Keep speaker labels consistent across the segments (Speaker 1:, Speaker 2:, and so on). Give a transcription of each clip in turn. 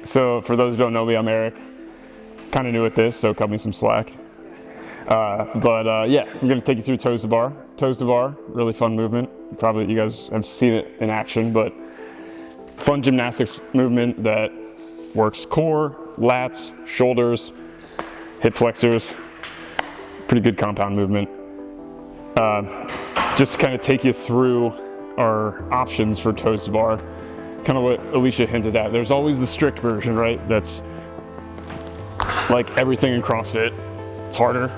Speaker 1: So for those who don't know me, I'm Eric. Kind of new at this, so cut me some slack. Yeah, I'm gonna take you through toes to bar. Toes to bar, really fun movement. Probably you guys have seen it in action, but fun gymnastics movement that works core, lats, shoulders, hip flexors. Pretty good compound movement. Just to kind of take you through our options for toes to bar. Kind of what Alicia hinted at. There's always the strict version, right? That's like everything in CrossFit. It's harder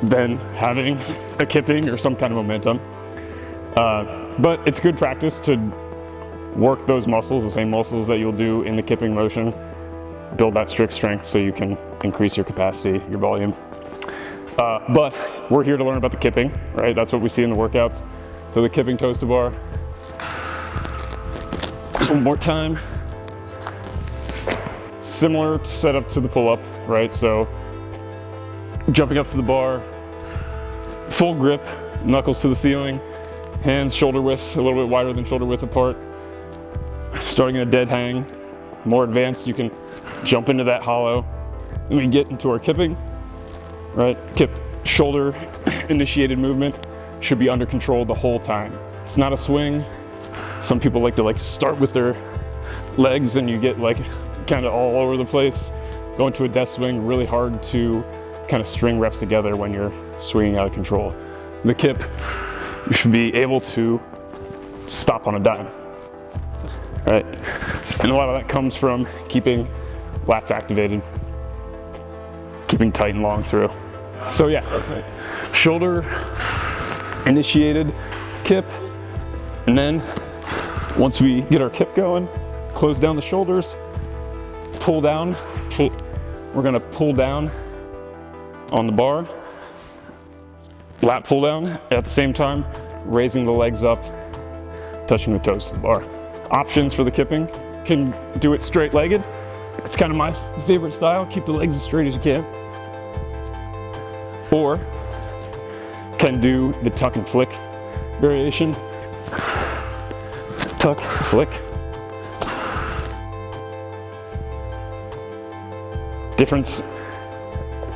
Speaker 1: than having a kipping or some kind of momentum. But it's good practice to work those muscles, the same muscles that you'll do in the kipping motion. Build that strict strength so you can increase your capacity, your volume. But we're here to learn about the kipping, right? That's what we see in the workouts. So the kipping toes to bar. Just one more time. Similar setup to the pull-up, right? So jumping up to the bar, full grip, knuckles to the ceiling, hands shoulder width, a little bit wider than shoulder width apart. Starting in a dead hang. More advanced, you can jump into that hollow. Then we get into our kipping, right? Kip, shoulder initiated movement should be under control the whole time. It's not a swing. Some people like to start with their legs and you get like kind of all over the place. Going to a death swing, really hard to kind of string reps together when you're swinging out of control. The kip, you should be able to stop on a dime, right? And a lot of that comes from keeping lats activated, keeping tight and long through. So yeah, shoulder initiated kip, and then once we get our kip going, close down the shoulders, pull down. We're gonna pull down on the bar, lat pull down, at the same time, raising the legs up, touching the toes to the bar. Options for the kipping, can do it straight legged. It's kind of my favorite style, keep the legs as straight as you can. Or can do the tuck and flick variation. Tuck, flick. Difference,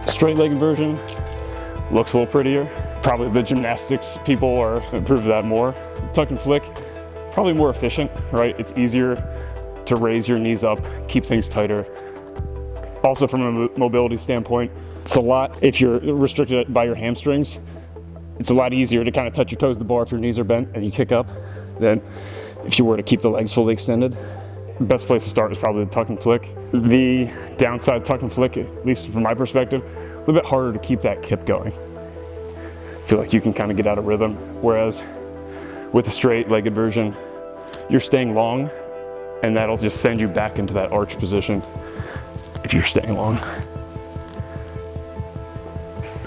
Speaker 1: straight-legged version looks a little prettier. Probably the gymnastics people improve that more. Tuck and flick, probably more efficient, right? It's easier to raise your knees up, keep things tighter. Also from a mobility standpoint, it's a lot, if you're restricted by your hamstrings, it's a lot easier to kind of touch your toes to the bar if your knees are bent and you kick up than if you were to keep the legs fully extended. The best place to start is probably the tuck and flick. The downside tuck and flick, at least from my perspective, a little bit harder to keep that kip going. I feel like you can kind of get out of rhythm, whereas with the straight-legged version, you're staying long, and that'll just send you back into that arch position if you're staying long.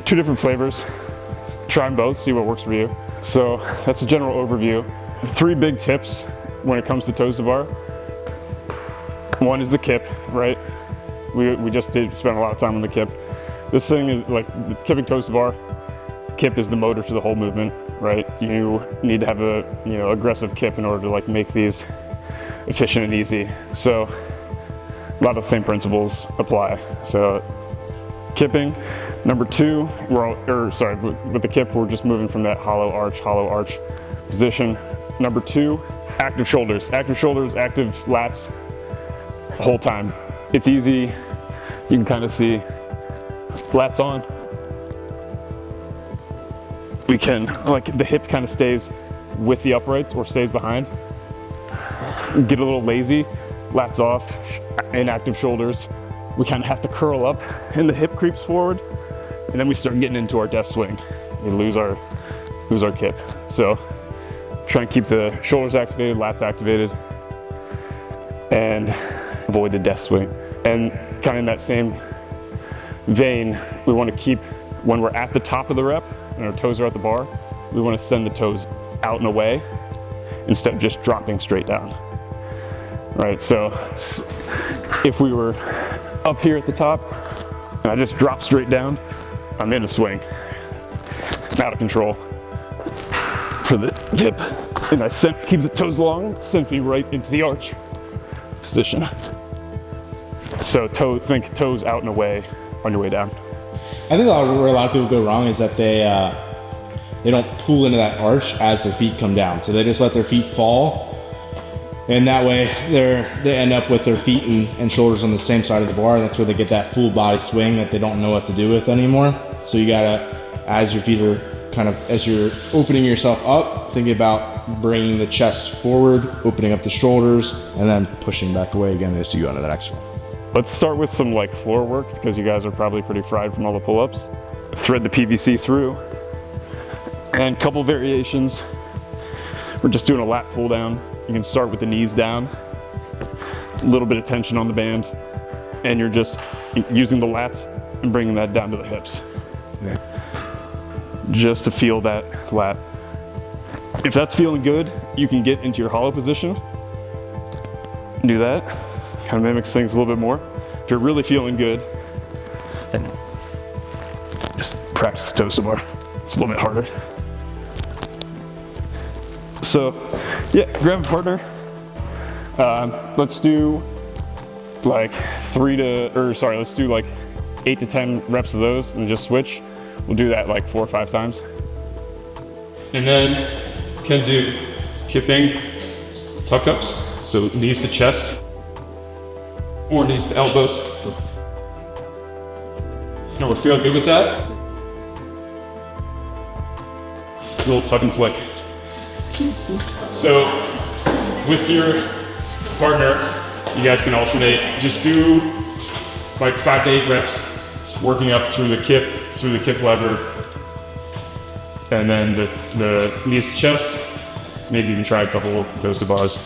Speaker 1: Two different flavors. Try them both, see what works for you. So that's a general overview. 3 big tips when it comes to toes to bar. One is the kip, right? We just did spend a lot of time on the kip. This thing is like the kipping toes to bar. Kip is the motor to the whole movement, right? You need to have a aggressive kip in order to make these efficient and easy. So a lot of the same principles apply. So kipping. Number 2, with the kip, we're just moving from that hollow arch position. Number 2, active shoulders, active lats the whole time. It's easy, you can kind of see lats on. We can, the hip kind of stays with the uprights or stays behind. Get a little lazy, lats off, inactive shoulders. We kind of have to curl up and the hip creeps forward. And then we start getting into our death swing. We lose our kip. So try and keep the shoulders activated, lats activated, and avoid the death swing. And kind of in that same vein, we want to keep, when we're at the top of the rep and our toes are at the bar, we want to send the toes out and away instead of just dropping straight down. Right, so if we were up here at the top and I just drop straight down, I'm in a swing. I'm out of control for the kip. And I keep the toes long, sends me right into the arch position. So think toes out and away on your way down.
Speaker 2: I think where a lot of people go wrong is that they don't pull into that arch as their feet come down. So they just let their feet fall, and that way they end up with their feet and shoulders on the same side of the bar. And that's where they get that full body swing that they don't know what to do with anymore. So you gotta, as your feet are as you're opening yourself up, think about bringing the chest forward, opening up the shoulders, and then pushing back away again as you go into the next one.
Speaker 1: Let's start with some like floor work because you guys are probably pretty fried from all the pull-ups. Thread the PVC through, and a couple variations. We're just doing a lat pull down. You can start with the knees down, a little bit of tension on the band, and you're just using the lats and bringing that down to the hips.
Speaker 2: Okay.
Speaker 1: Just to feel that lat. If that's feeling good, you can get into your hollow position. Do that. Kind of mimics things a little bit more. If you're really feeling good, then just practice the toes to bar. It's a little bit harder. So, yeah, grab a partner. Let's do like let's do like 8 to 10 reps of those and just switch. We'll do that like 4 or 5 times. And then can do kipping tuck ups. So knees to chest or knees to elbows. And we're feeling good with that. A little tuck and flick. So with your partner, you guys can alternate. Just do like 5 to 8 reps, working up through the kip lever, and then the knees to chest. Maybe even try a couple toes to bars.